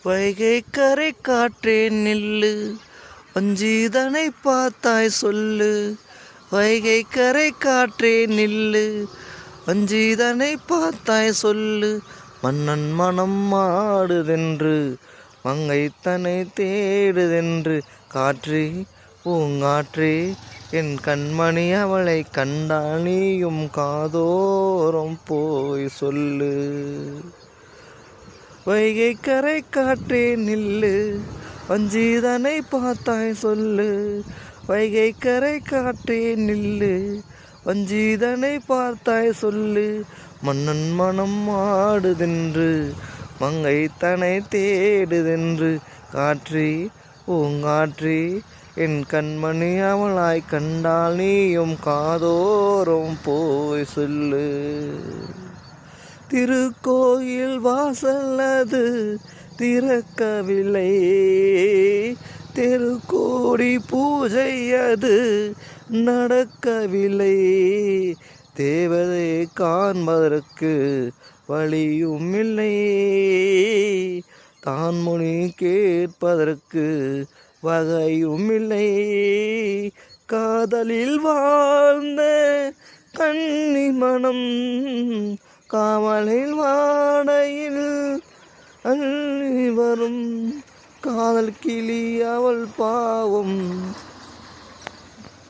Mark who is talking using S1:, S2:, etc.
S1: வைகை கரை காற்றே நில்லு, வஞ்சிதனை பார்த்தாய் சொல்லு. வைகை கரை காற்றே நில்லு, வஞ்சிதனை பார்த்தாய் சொல்லு. மன்னன் மனம் மாடுதென்று, மங்கைத்தனை தேடுதென்று. காற்றே பூங்காற்றே என் கண்மணி அவளை கண்டால் நீயும் காதோரம் போய் சொல்லு. வைகை கரை காற்றே நில்லு, வஞ்சிதனை பார்த்தாய் சொல்லு. வைகை கரை காற்றே நில்லு, வஞ்சிதனை பார்த்தாய் சொல்லு. மன்னன் மனம் ஆடுதென்று, மங்கை தனை தேடுதென்று. காற்றே பூங்காற்றே என் கண்மணி அவளாய் கண்டால் நீயும் காதோரம் போய் சொல்லு. திருக்கோயில் வாசல் அது திறக்கவில்லை, தெருக்கோடி பூஜை அது நடக்கவில்லை. தேவதை காண்பதற்கு வழியும் இல்லை, தான்மொழி கேட்பதற்கு வகையும் இல்லை. காதலில் வாழ்ந்த கன்னி மனம் காவலில் வாடையில் அள்ளி வரும். காதல் கிளி அவள் பாவம்